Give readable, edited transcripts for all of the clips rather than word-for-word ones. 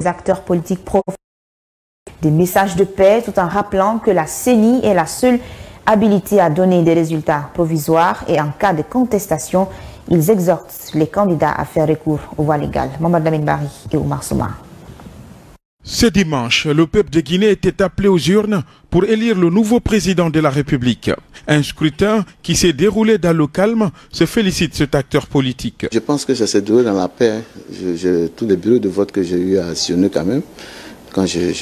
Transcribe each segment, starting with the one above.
acteurs politiques profondément des messages de paix tout en rappelant que la CENI est la seule habilitée à donner des résultats provisoires et en cas de contestation, ils exhortent les candidats à faire recours aux voies légales. Mohamed Lamine Bari et Oumar Souma. Ce dimanche, le peuple de Guinée était appelé aux urnes pour élire le nouveau président de la République. Un scrutin qui s'est déroulé dans le calme, se félicite cet acteur politique. Je pense que ça s'est déroulé dans la paix. Tous les bureaux de vote que j'ai eu à sillonner quand même, quand j'ai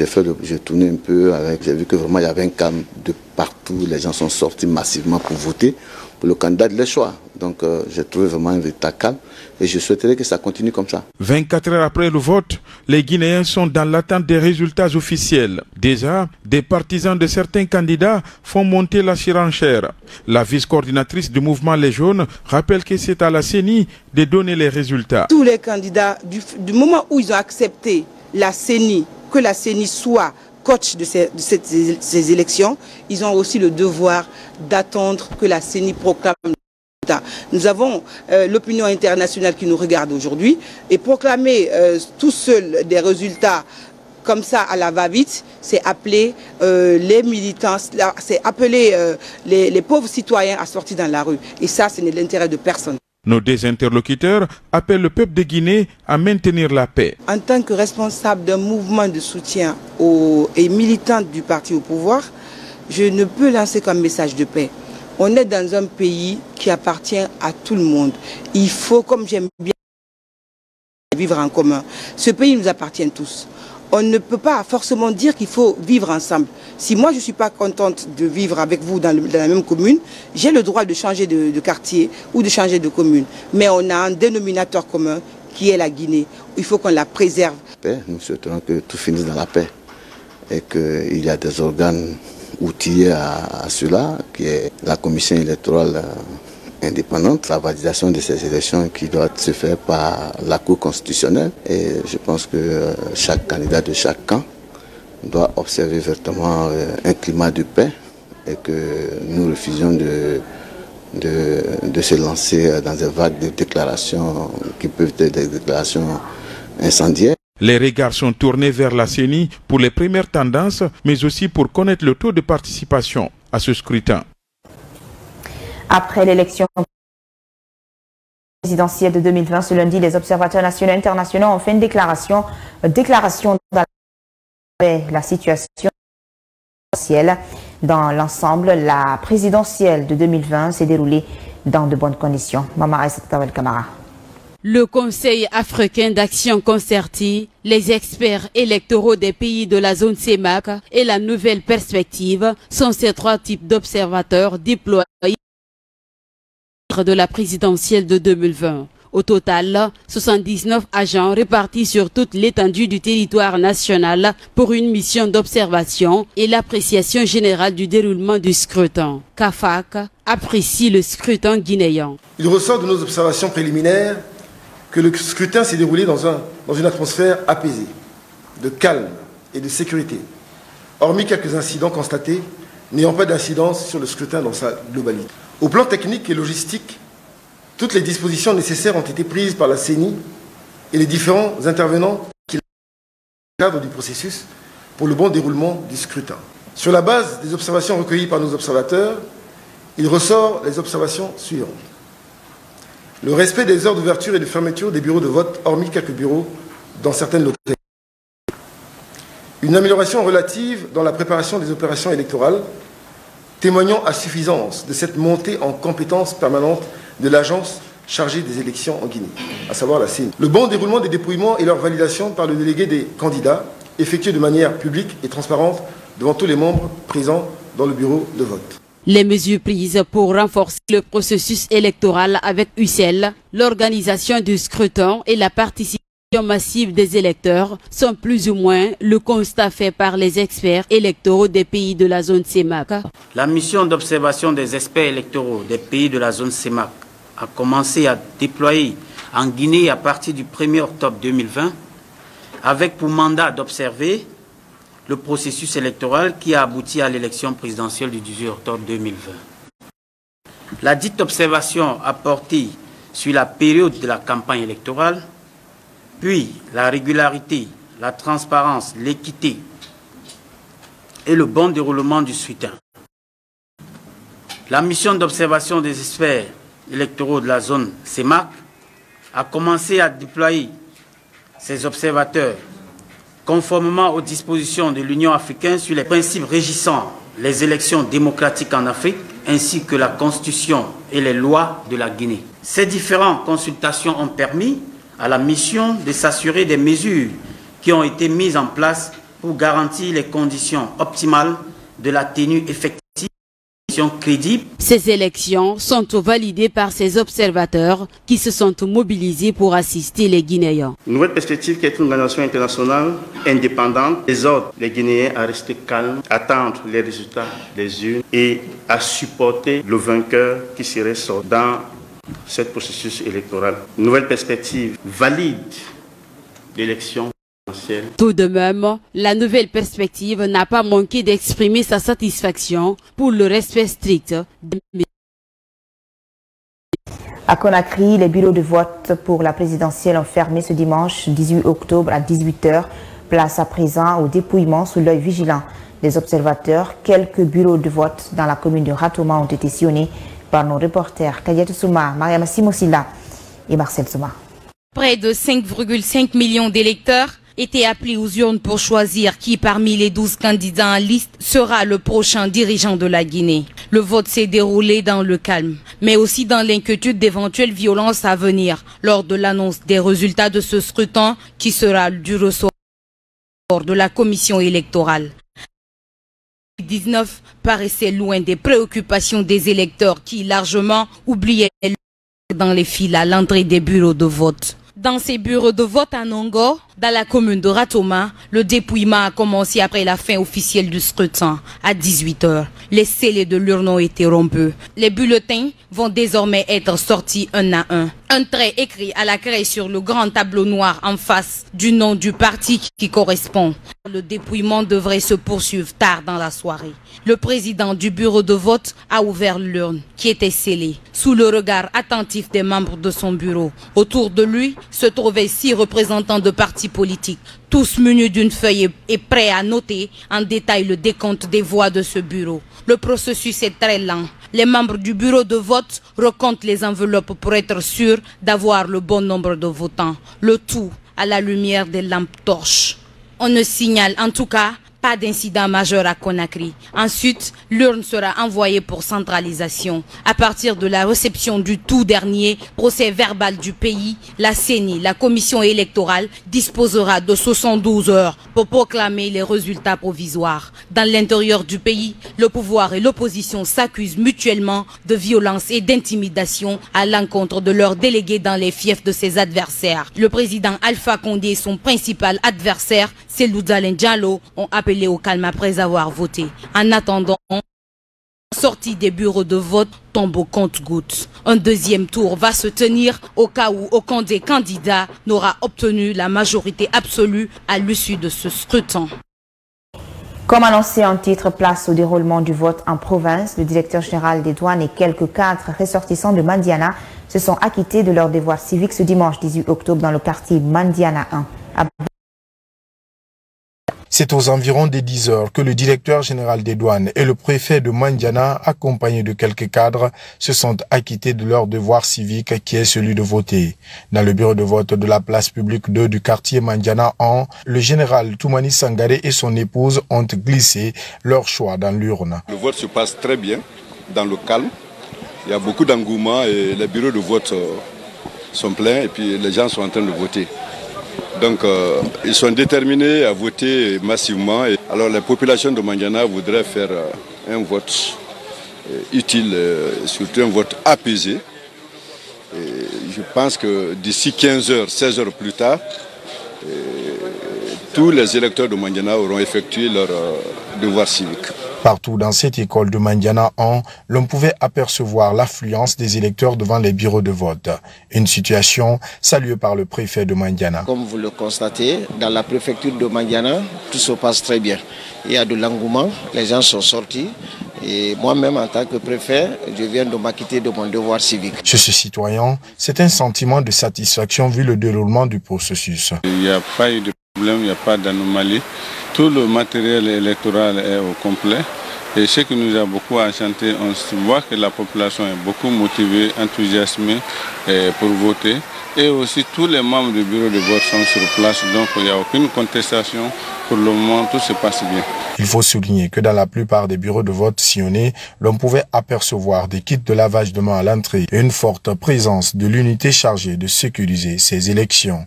tourné un peu avec, j'ai vu que vraiment il y avait un calme de partout. Les gens sont sortis massivement pour voter pour le candidat de leur choix. Donc j'ai trouvé vraiment un véritable calme et je souhaiterais que ça continue comme ça. 24 heures après le vote, les Guinéens sont dans l'attente des résultats officiels. Déjà, des partisans de certains candidats font monter la surenchère. La vice-coordinatrice du mouvement Les Jaunes rappelle que c'est à la CENI de donner les résultats. Tous les candidats, du moment où ils ont accepté la CENI, que la CENI soit coach de ces élections, ils ont aussi le devoir d'attendre que la CENI proclame. Nous avons l'opinion internationale qui nous regarde aujourd'hui et proclamer tout seul des résultats comme ça à la va-vite, c'est appeler les militants, c'est appeler les pauvres citoyens à sortir dans la rue. Et ça, ce n'est l'intérêt de personne. Nos deux interlocuteurs appellent le peuple de Guinée à maintenir la paix. En tant que responsable d'un mouvement de soutien et militante du parti au pouvoir, je ne peux lancer qu'un message de paix. On est dans un pays qui appartient à tout le monde. Il faut, comme j'aime bien, vivre en commun. Ce pays nous appartient tous. On ne peut pas forcément dire qu'il faut vivre ensemble. Si moi je ne suis pas contente de vivre avec vous dans la même commune, j'ai le droit de changer de quartier ou de changer de commune. Mais on a un dénominateur commun qui est la Guinée. Il faut qu'on la préserve. Nous souhaitons que tout finisse dans la paix et qu'il y a des organes outillés à cela, qui est la commission électorale indépendante, la validation de ces élections qui doit se faire par la Cour constitutionnelle. Et je pense que chaque candidat de chaque camp doit observer véritablement un climat de paix et que nous refusions de se lancer dans des vagues de déclarations qui peuvent être des déclarations incendiaires. Les regards sont tournés vers la CENI pour les premières tendances, mais aussi pour connaître le taux de participation à ce scrutin. Après l'élection présidentielle de 2020, ce lundi, les observateurs nationaux et internationaux ont fait une déclaration dans la situation présidentielle. Dans l'ensemble, la présidentielle de 2020 s'est déroulée dans de bonnes conditions. Mama Aïssa Tawel Kamara. Le Conseil africain d'action concertée, les experts électoraux des pays de la zone CEMAC et la nouvelle perspective sont ces trois types d'observateurs déployés de la présidentielle de 2020. Au total, 79 agents répartis sur toute l'étendue du territoire national pour une mission d'observation et l'appréciation générale du déroulement du scrutin. CAFAC apprécie le scrutin guinéen. Il ressort de nos observations préliminaires que le scrutin s'est déroulé dans une atmosphère apaisée, de calme et de sécurité, hormis quelques incidents constatés n'ayant pas d'incidence sur le scrutin dans sa globalité. Au plan technique et logistique, toutes les dispositions nécessaires ont été prises par la CENI et les différents intervenants qui dans le cadre du processus pour le bon déroulement du scrutin. Sur la base des observations recueillies par nos observateurs, il ressort les observations suivantes. Le respect des heures d'ouverture et de fermeture des bureaux de vote, hormis quelques bureaux dans certaines localités. Une amélioration relative dans la préparation des opérations électorales, témoignant à suffisance de cette montée en compétence permanente de l'agence chargée des élections en Guinée, à savoir la CENI. Le bon déroulement des dépouillements et leur validation par le délégué des candidats, effectué de manière publique et transparente devant tous les membres présents dans le bureau de vote. Les mesures prises pour renforcer le processus électoral avec UCEL, l'organisation du scrutin et la participation massive des électeurs sont plus ou moins le constat fait par les experts électoraux des pays de la zone CEMAC. La mission d'observation des experts électoraux des pays de la zone CEMAC a commencé à déployer en Guinée à partir du 1er octobre 2020 avec pour mandat d'observer le processus électoral qui a abouti à l'élection présidentielle du 18 octobre 2020. La dite observation a porté sur la période de la campagne électorale, puis la régularité, la transparence, l'équité et le bon déroulement du scrutin. La mission d'observation des experts électoraux de la zone CEMAC a commencé à déployer ses observateurs conformément aux dispositions de l'Union africaine sur les principes régissant les élections démocratiques en Afrique, ainsi que la Constitution et les lois de la Guinée. Ces différentes consultations ont permis à la mission de s'assurer des mesures qui ont été mises en place pour garantir les conditions optimales de la tenue effective crédible. Ces élections sont validées par ces observateurs qui se sont mobilisés pour assister les Guinéens. Nouvelle Perspective, qui est une organisation internationale indépendante, exhorte les Guinéens à rester calmes, à attendre les résultats des urnes et à supporter le vainqueur qui serait sorti dans ce processus électoral. Nouvelle Perspective valide l'élection. Tout de même, la Nouvelle Perspective n'a pas manqué d'exprimer sa satisfaction pour le respect strict. À Conakry, les bureaux de vote pour la présidentielle ont fermé ce dimanche 18 octobre à 18 h. Place à présent au dépouillement sous l'œil vigilant des observateurs. Quelques bureaux de vote dans la commune de Ratoma ont été sillonnés par nos reporters Kadiatou Souma, Mariama Simosila et Marcel Souma. Près de 5,5 millions d'électeurs étaient appelés aux urnes pour choisir qui parmi les 12 candidats en liste sera le prochain dirigeant de la Guinée. Le vote s'est déroulé dans le calme, mais aussi dans l'inquiétude d'éventuelles violences à venir lors de l'annonce des résultats de ce scrutin qui sera du ressort de la commission électorale. 2019 paraissait loin des préoccupations des électeurs qui largement oubliaient dans les files à l'entrée des bureaux de vote. Dans ces bureaux de vote à Nongo, dans la commune de Ratoma, le dépouillement a commencé après la fin officielle du scrutin à 18 h. Les scellés de l'urne ont été rompus. Les bulletins vont désormais être sortis un à un. Un trait écrit à la craie sur le grand tableau noir en face du nom du parti qui correspond. Le dépouillement devrait se poursuivre tard dans la soirée. Le président du bureau de vote a ouvert l'urne qui était scellée sous le regard attentif des membres de son bureau. Autour de lui se trouvaient 6 représentants de partis politiques, tous munis d'une feuille et prêts à noter en détail le décompte des voix de ce bureau. Le processus est très lent. Les membres du bureau de vote recomptent les enveloppes pour être sûrs d'avoir le bon nombre de votants. Le tout à la lumière des lampes torches. On ne signale en tout cas pas d'incident majeur à Conakry. Ensuite, l'urne sera envoyée pour centralisation. À partir de la réception du tout dernier procès verbal du pays, la CENI, la commission électorale, disposera de 72 heures pour proclamer les résultats provisoires. Dans l'intérieur du pays, le pouvoir et l'opposition s'accusent mutuellement de violence et d'intimidation à l'encontre de leurs délégués dans les fiefs de ses adversaires. Le président Alpha Condé et son principal adversaire, Cellou Dalein Diallo, ont appelé au calme après avoir voté. En attendant, la sortie des bureaux de vote tombe au compte-gouttes. Un deuxième tour va se tenir au cas où aucun des candidats n'aura obtenu la majorité absolue à l'issue de ce scrutin. Comme annoncé en titre, place au déroulement du vote en province, le directeur général des douanes et quelques cadres ressortissants de Mandiana se sont acquittés de leur devoir civique ce dimanche 18 octobre dans le quartier Mandiana 1. C'est aux environs des 10 heures que le directeur général des douanes et le préfet de Mandiana, accompagnés de quelques cadres, se sont acquittés de leur devoir civique qui est celui de voter. Dans le bureau de vote de la place publique 2 du quartier Mandiana 1, le général Toumani Sangaré et son épouse ont glissé leur choix dans l'urne. Le vote se passe très bien, dans le calme. Il y a beaucoup d'engouement et les bureaux de vote sont pleins et puis les gens sont en train de voter. Donc ils sont déterminés à voter massivement. Alors la population de Mandiana voudrait faire un vote utile, surtout un vote apaisé. Et je pense que d'ici 15 heures, 16 heures plus tard, tous les électeurs de Mandiana auront effectué leur devoir civique. Partout dans cette école de Mandiana 1, l'on pouvait apercevoir l'affluence des électeurs devant les bureaux de vote. Une situation saluée par le préfet de Mandiana. Comme vous le constatez, dans la préfecture de Mandiana, tout se passe très bien. Il y a de l'engouement, les gens sont sortis. Et moi-même, en tant que préfet, je viens de m'acquitter de mon devoir civique. Chez ce citoyen, c'est un sentiment de satisfaction vu le déroulement du processus. Il n'y a pas eu de Il n'y a pas d'anomalie. Tout le matériel électoral est au complet. Et ce qui nous a beaucoup enchanté, on voit que la population est beaucoup motivée, enthousiasmée pour voter. Et aussi tous les membres du bureau de vote sont sur place, donc il n'y a aucune contestation. Pour le moment, tout se passe bien. Il faut souligner que dans la plupart des bureaux de vote sillonnés, l'on pouvait apercevoir des kits de lavage de mains à l'entrée et une forte présence de l'unité chargée de sécuriser ces élections.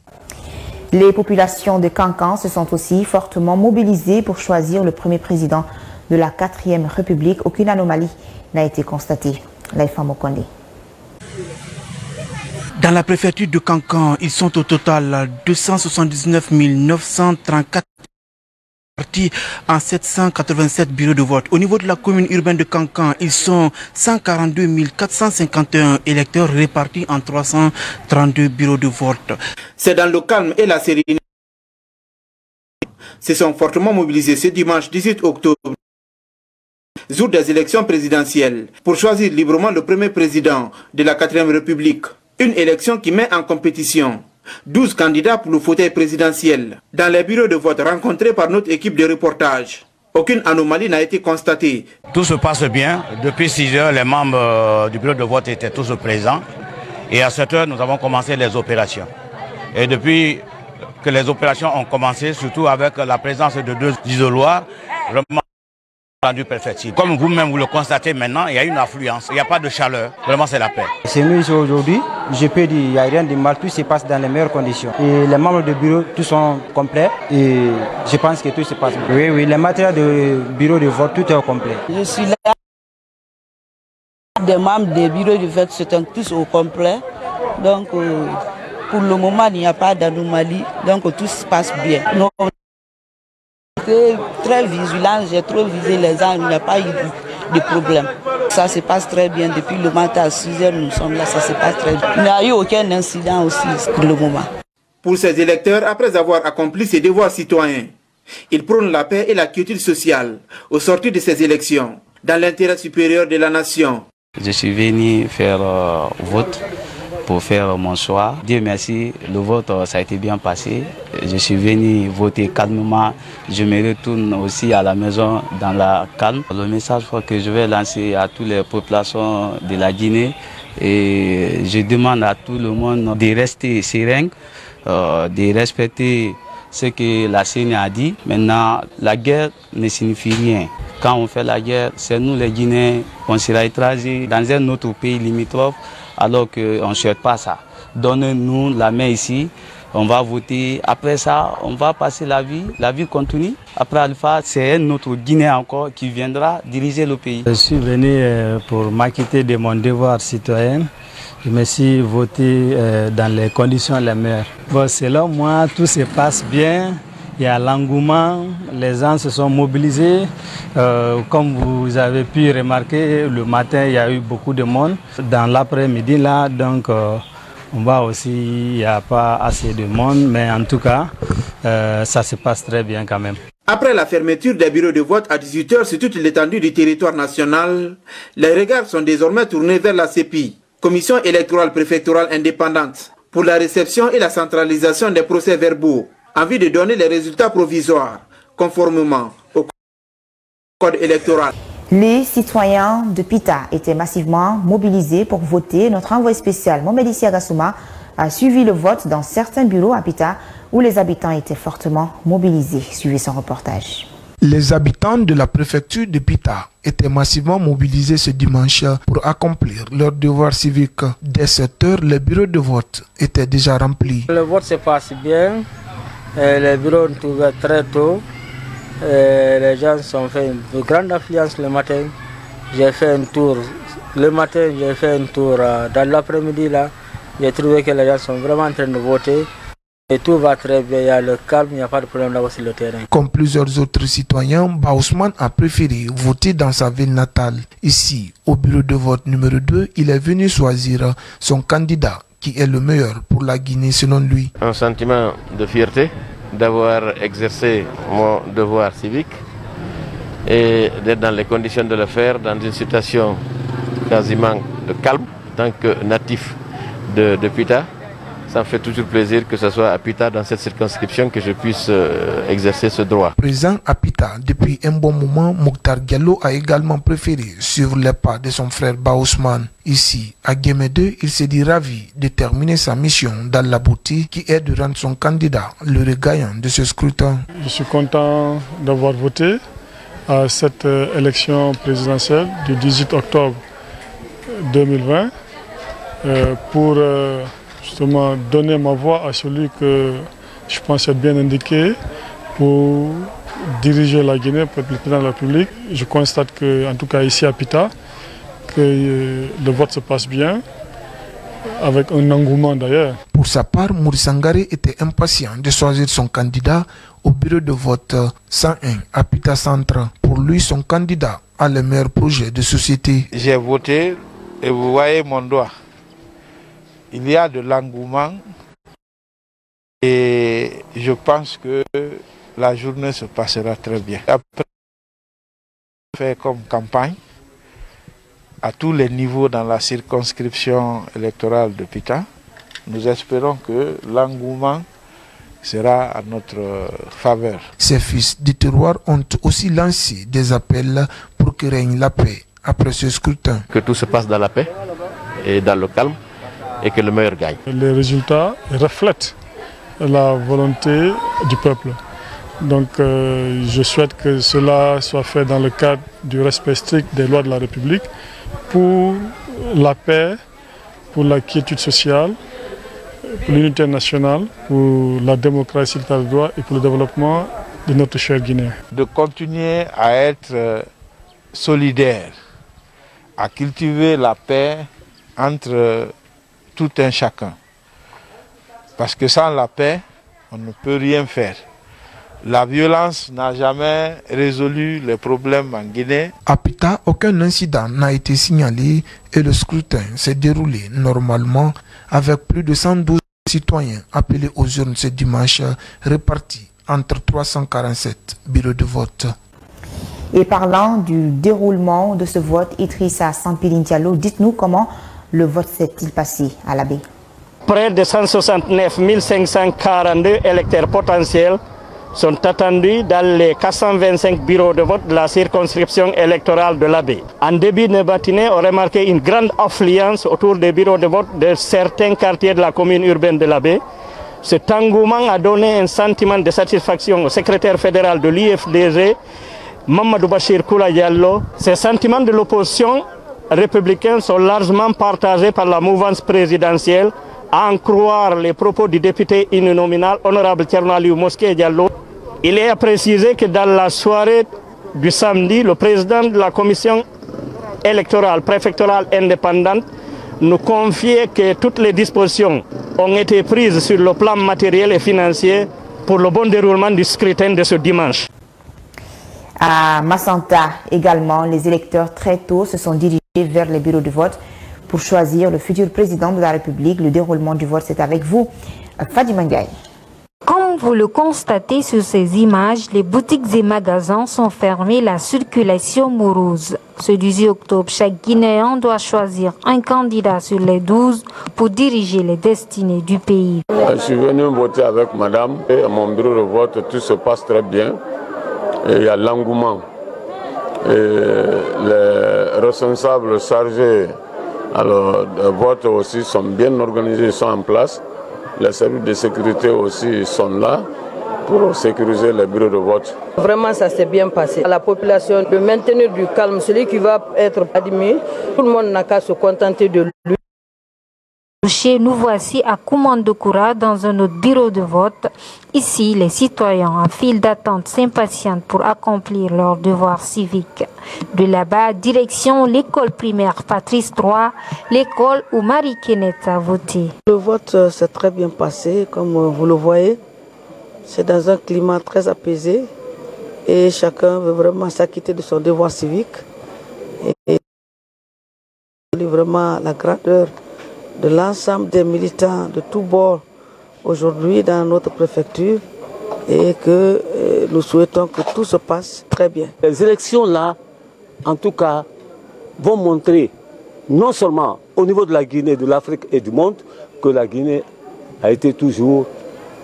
Les populations de Kankan se sont aussi fortement mobilisées pour choisir le premier président de la 4e République. Aucune anomalie n'a été constatée. Laïfa Mokonde. Dans la préfecture de Kankan, ils sont au total 279 934 partis en 787 bureaux de vote. Au niveau de la commune urbaine de Kankan, ils sont 142 451 électeurs répartis en 332 bureaux de vote. C'est dans le calme et la sérénité. Ils se sont fortement mobilisés ce dimanche 18 octobre, jour des élections présidentielles, pour choisir librement le premier président de la 4e République. Une élection qui met en compétition 12 candidats pour le fauteuil présidentiel. Dans les bureaux de vote rencontrés par notre équipe de reportage, aucune anomalie n'a été constatée. Tout se passe bien. Depuis 6 heures, les membres du bureau de vote étaient tous présents. Et à 7 heures, nous avons commencé les opérations. Et depuis que les opérations ont commencé, surtout avec la présence de 2 isoloirs, vraiment rendu perfectible. Comme vous-même vous le constatez maintenant, il y a une affluence, il n'y a pas de chaleur, vraiment c'est la paix. C'est nous ici aujourd'hui, je peux dire, il n'y a rien de mal, tout se passe dans les meilleures conditions. Et les membres du bureau, tous sont complets et je pense que tout se passe bien. Oui, oui, les matériels de bureau de vote, tout est au complet. Je suis là, des membres des bureaux de vote sont tous au complet, donc pour le moment il n'y a pas d'anomalie, donc tout se passe bien. Très vigilant, j'ai trop visé les gens, il n'y a pas eu de problème. Ça se passe très bien, depuis le matin à 6 heures nous sommes là, ça se passe très bien. Il n'y a eu aucun incident aussi pour le moment. Pour ces électeurs, après avoir accompli ses devoirs citoyens, ils prônent la paix et la quiétude sociale au sortir de ces élections, dans l'intérêt supérieur de la nation. Je suis venu faire vote pour faire mon choix. Dieu merci, le vote ça a été bien passé. Je suis venu voter calmement. Je me retourne aussi à la maison dans la calme. Le message que je vais lancer à toutes les populations de la Guinée, et je demande à tout le monde de rester serein, de respecter ce que la CENI a dit. Maintenant, la guerre ne signifie rien. Quand on fait la guerre, c'est nous les Guinéens, on sera étrangers dans un autre pays limitrophe, alors qu'on ne souhaite pas ça. Donnez-nous la main ici, on va voter. Après ça, on va passer la vie continue. Après Alpha, c'est un autre Guinéen encore qui viendra diriger le pays. Je suis venu pour m'acquitter de mon devoir citoyen. Je me suis voté dans les conditions les meilleures. Bon, selon moi, tout se passe bien. Il y a l'engouement, les gens se sont mobilisés. Comme vous avez pu remarquer, le matin, il y a eu beaucoup de monde. Dans l'après-midi, là, donc, on voit aussi, il n'y a pas assez de monde, mais en tout cas, ça se passe très bien quand même. Après la fermeture des bureaux de vote à 18 h sur toute l'étendue du territoire national, les regards sont désormais tournés vers la CEPI, Commission électorale préfectorale indépendante, pour la réception et la centralisation des procès-verbaux, en vue de donner les résultats provisoires, conformément au code électoral. Les citoyens de Pita étaient massivement mobilisés pour voter. Notre envoyé spécial, Mohamed Issi Agassouma, a suivi le vote dans certains bureaux à Pita où les habitants étaient fortement mobilisés. Suivez son reportage. Les habitants de la préfecture de Pita étaient massivement mobilisés ce dimanche pour accomplir leur devoir civique. Dès 7 h, les bureaux de vote étaient déjà remplis. Le vote se passe bien. Les bureaux sont ouverts très tôt. Les gens ont fait une grande affluence le matin. J'ai fait un tour le matin, j'ai fait un tour dans l'après-midi là. J'ai trouvé que les gens sont vraiment en train de voter. Et tout va très bien, il y a le calme, il n'y a pas de problème là-bas sur le terrain. Comme plusieurs autres citoyens, Baousman a préféré voter dans sa ville natale. Ici, au bureau de vote numéro 2, il est venu choisir son candidat qui est le meilleur pour la Guinée selon lui. Un sentiment de fierté d'avoir exercé mon devoir civique et d'être dans les conditions de le faire dans une situation quasiment de calme. En tant que natif de Pita, Ça me fait toujours plaisir que ce soit à Pita, dans cette circonscription, que je puisse exercer ce droit. Présent à Pita depuis un bon moment, Mokhtar Diallo a également préféré suivre les pas de son frère Ba Ousmane. Ici, à Guémé 2, il s'est dit ravi de terminer sa mission dans la beauté qui est de rendre son candidat le gagnant de ce scrutin. Je suis content d'avoir voté à cette élection présidentielle du 18 octobre 2020 pour justement donner ma voix à celui que je pense être bien indiqué pour diriger la Guinée, pour être le président de la République. Je constate que, en tout cas ici à Pita, que le vote se passe bien, avec un engouement d'ailleurs. Pour sa part, Maurice Sangaré était impatient de choisir son candidat au bureau de vote 101 à Pita Centre. Pour lui, son candidat a le meilleur projet de société. J'ai voté et vous voyez mon doigt. Il y a de l'engouement et je pense que la journée se passera très bien. Après, fait comme campagne à tous les niveaux dans la circonscription électorale de Pita. Nous espérons que l'engouement sera à notre faveur. Ces fils du terroir ont aussi lancé des appels pour que règne la paix après ce scrutin. Que tout se passe dans la paix et dans le calme et que le meilleur gagne. Les résultats reflètent la volonté du peuple. Donc je souhaite que cela soit fait dans le cadre du respect strict des lois de la République pour la paix, pour la quiétude sociale, pour l'unité nationale, pour la démocratie, l'état de droit et pour le développement de notre cher Guinée. De continuer à être solidaire, à cultiver la paix entre tout un chacun. Parce que sans la paix, on ne peut rien faire. La violence n'a jamais résolu les problèmes en Guinée. À Pita, aucun incident n'a été signalé et le scrutin s'est déroulé normalement avec plus de 112 citoyens appelés aux urnes ce dimanche, répartis entre 347 bureaux de vote. Et parlant du déroulement de ce vote, Idrissa Sampilin Diallo, dites-nous comment le vote s'est-il passé à la baie? Près de 169 542 électeurs potentiels sont attendus dans les 425 bureaux de vote de la circonscription électorale de la baie. En début de matinée, on remarquait une grande affluence autour des bureaux de vote de certains quartiers de la commune urbaine de la baie. Cet engouement a donné un sentiment de satisfaction au secrétaire fédéral de l'IFDG, Mamadou Bachir Koula Diallo. Ces sentiments de l'opposition républicaine sont largement partagés par la mouvance présidentielle, à en croire les propos du député uninominal honorable Thierno Aliou Mosquée Diallo. Il est à préciser que dans la soirée du samedi, le président de la commission électorale préfectorale indépendante nous confiait que toutes les dispositions ont été prises sur le plan matériel et financier pour le bon déroulement du scrutin de ce dimanche. À Massanta également, les électeurs très tôt se sont dirigés vers les bureaux de vote pour choisir le futur président de la République. Le déroulement du vote, c'est avec vous, Fadima Ndiaye. Comme vous le constatez sur ces images, les boutiques et magasins sont fermés, la circulation morose. Ce 18 octobre, chaque Guinéen doit choisir un candidat sur les 12 pour diriger les destinées du pays. Je suis venu voter avec madame et à mon bureau de vote, tout se passe très bien. Et il y a l'engouement. Les responsables chargés de vote aussi sont bien organisés, ils sont en place. Les services de sécurité aussi sont là pour sécuriser les bureaux de vote. Vraiment, ça s'est bien passé. À la population de maintenir du calme, celui qui va être admis, tout le monde n'a qu'à se contenter de lui. Nous voici à Koumandokoura dans un autre bureau de vote. Ici, les citoyens en file d'attente s'impatientent pour accomplir leur devoir civique. De là-bas, direction l'école primaire Patrice III, l'école où Marie Kenneth a voté. Le vote s'est très bien passé, comme vous le voyez. C'est dans un climat très apaisé et chacun veut vraiment s'acquitter de son devoir civique. Et vraiment la grandeur de l'ensemble des militants de tous bords aujourd'hui dans notre préfecture et que nous souhaitons que tout se passe très bien. Les élections là, en tout cas, vont montrer non seulement au niveau de la Guinée, de l'Afrique et du monde, que la Guinée a été toujours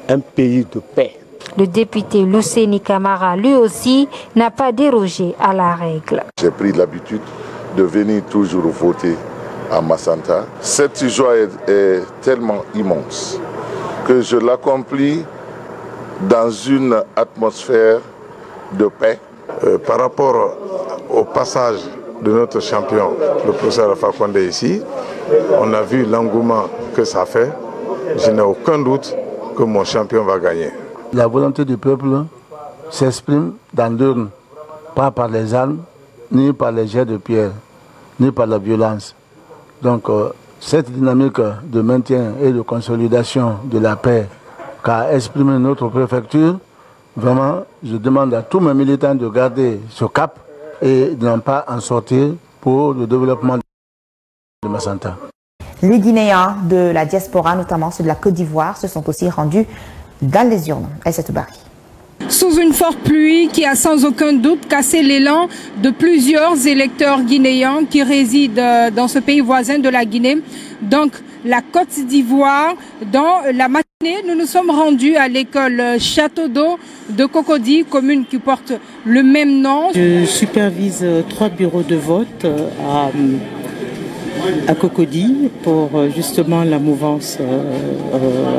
un pays de paix. Le député Luceni Camara, lui aussi, n'a pas dérogé à la règle. J'ai pris l'habitude de venir toujours voter à Massanta. Cette joie est tellement immense que je l'accomplis dans une atmosphère de paix. Par rapport au passage de notre champion, le professeur Alpha Condé ici, on a vu l'engouement que ça fait. Je n'ai aucun doute que mon champion va gagner. La volonté du peuple s'exprime dans l'urne, pas par les armes, ni par les jets de pierre, ni par la violence. Donc cette dynamique de maintien et de consolidation de la paix qu'a exprimé notre préfecture, vraiment, je demande à tous mes militants de garder ce cap et de n'en pas en sortir pour le développement de Massanta. Les Guinéens de la diaspora, notamment ceux de la Côte d'Ivoire, se sont aussi rendus dans les urnes. Aïssatou Bari. Sous une forte pluie qui a sans aucun doute cassé l'élan de plusieurs électeurs guinéens qui résident dans ce pays voisin de la Guinée, donc la Côte d'Ivoire. Dans la matinée, nous nous sommes rendus à l'école Château d'eau de Cocody, commune qui porte le même nom. Je supervise 3 bureaux de vote à Cocody pour justement la mouvance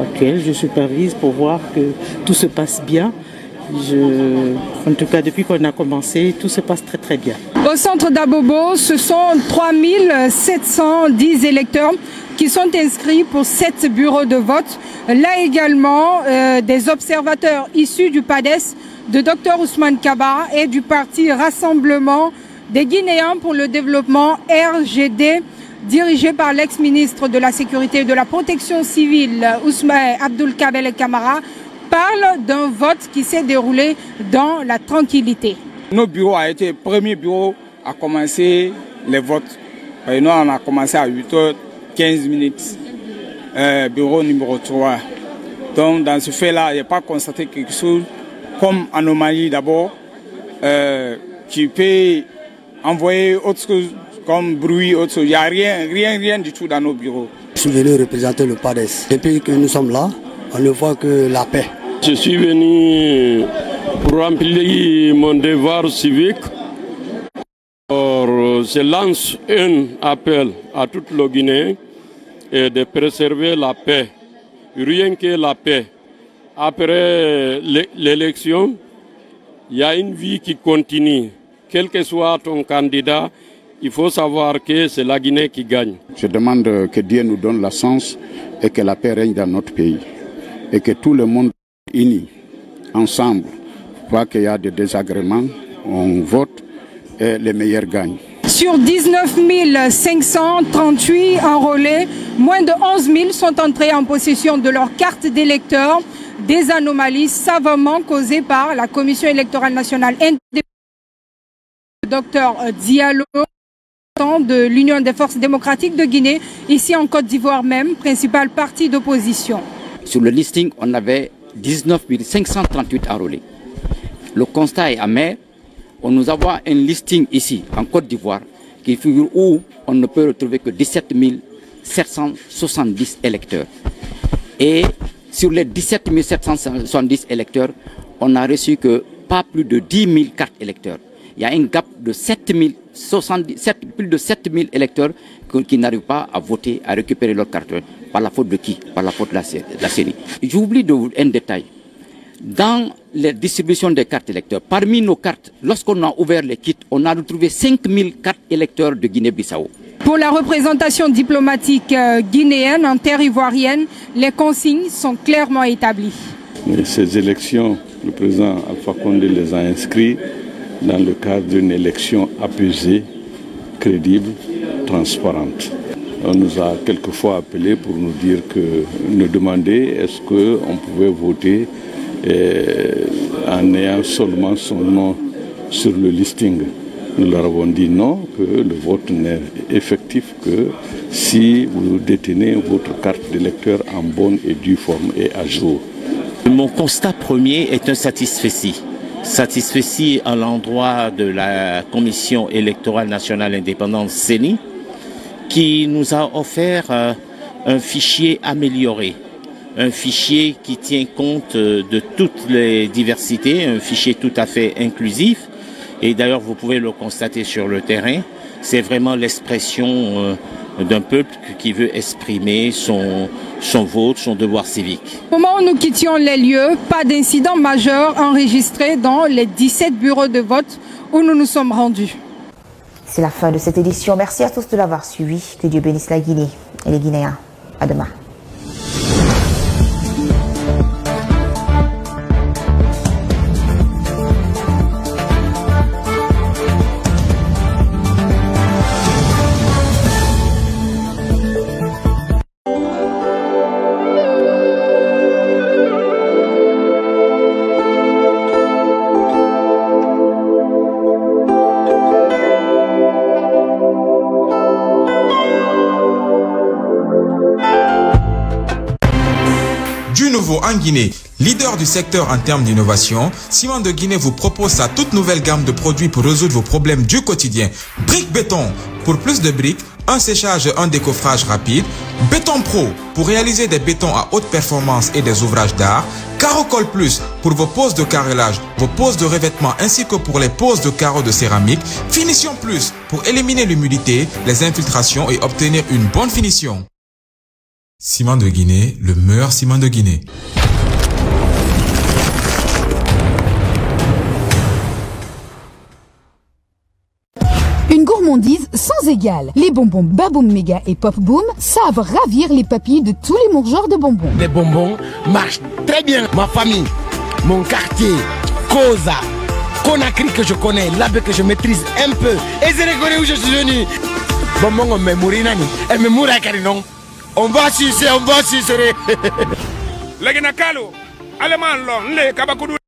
actuelle. Je supervise pour voir que tout se passe bien. En tout cas, depuis qu'on a commencé, tout se passe très très bien. Au centre d'Abobo, ce sont 3710 électeurs qui sont inscrits pour 7 bureaux de vote. Là également, des observateurs issus du PADES, de Dr Ousmane Kaba et du parti Rassemblement des Guinéens pour le développement RGD, dirigé par l'ex-ministre de la Sécurité et de la Protection civile, Ousmane Abdoul Kabel Kamara, parle d'un vote qui s'est déroulé dans la tranquillité. Notre bureau a été le premier bureau à commencer les votes. Et nous, on a commencé à 8h15. Bureau numéro 3. Donc, dans ce fait-là, il n'y a pas constaté quelque chose comme anomalie d'abord. Tu peux envoyer autre chose comme bruit, autre chose. Il n'y a rien du tout dans nos bureaux. Je suis venu représenter le PADES. Depuis que nous sommes là, on ne voit que la paix. Je suis venu pour remplir mon devoir civique. Alors, je lance un appel à tout le Guinéen de préserver la paix. Rien que la paix. Après l'élection, il y a une vie qui continue. Quel que soit ton candidat, il faut savoir que c'est la Guinée qui gagne. Je demande que Dieu nous donne la chance et que la paix règne dans notre pays. Et que tout le monde uni, ensemble, voit qu'il y a des désagréments, on vote et les meilleurs gagnent. Sur 19 538 enrôlés, moins de 11 000 sont entrés en possession de leur carte d'électeur. Des anomalies savamment causées par la Commission électorale nationale indépendante. Docteur Diallo de l'Union des forces démocratiques de Guinée, ici en Côte d'Ivoire même, principal parti d'opposition. Sur le listing, on avait 19 538 enrôlés. Le constat est amer. Nous avons un listing ici, en Côte d'Ivoire, qui figure où on ne peut retrouver que 17 770 électeurs. Et sur les 17 770 électeurs, on n'a reçu que pas plus de 10 000 cartes électeurs. Il y a un gap de plus de 7 000 électeurs qui n'arrivent pas à voter, à récupérer leur carte. Par la faute de qui? Par la faute de la série. J'oublie un détail. Dans les distributions des cartes électeurs, parmi nos cartes, lorsqu'on a ouvert les kits, on a retrouvé 5 000 cartes électeurs de Guinée-Bissau. Pour la représentation diplomatique guinéenne en terre ivoirienne, les consignes sont clairement établies. Ces élections, le président Alpha Condé les a inscrits dans le cadre d'une élection apaisée, crédible, transparente. On nous a quelquefois appelés pour nous dire nous demander est-ce qu'on pouvait voter en ayant seulement son nom sur le listing. Nous leur avons dit non, que le vote n'est effectif que si vous détenez votre carte d'électeur en bonne et due forme et à jour. Mon constat premier est un satisfecit. Satisfecit à l'endroit de la Commission électorale nationale indépendante CENI, qui nous a offert un fichier amélioré un fichier qui tient compte de toutes les diversités, un fichier tout à fait inclusif. Et d'ailleurs, vous pouvez le constater sur le terrain, c'est vraiment l'expression d'un peuple qui veut exprimer son vote, son devoir civique. Au moment où nous quittions les lieux, pas d'incident majeur enregistré dans les 17 bureaux de vote où nous nous sommes rendus. C'est la fin de cette édition. Merci à tous de l'avoir suivi. Que Dieu bénisse la Guinée et les Guinéens. À demain. En Guinée, leader du secteur en termes d'innovation, Ciment de Guinée vous propose sa toute nouvelle gamme de produits pour résoudre vos problèmes du quotidien. Briques béton, pour plus de briques, un séchage et un décoffrage rapide. Béton Pro, pour réaliser des bétons à haute performance et des ouvrages d'art. Carocol Plus, pour vos poses de carrelage, vos poses de revêtement ainsi que pour les poses de carreaux de céramique. Finition Plus, pour éliminer l'humidité, les infiltrations et obtenir une bonne finition. Ciment de Guinée, le meilleur ciment de Guinée. Une gourmandise sans égale. Les bonbons Baboum Mega et Pop Boom savent ravir les papilles de tous les mangeurs de bonbons. Les bonbons marchent très bien. Ma famille, mon quartier, Koza, Conakry que je connais, Labé que je maîtrise un peu. Et c'est rigolé où je suis venu. Bonbon, on me mourit, nani. Elle me mourit à Carinon. On va sucer, on va sucer. Lagina Kalo, Allemand, le Kabakoudou.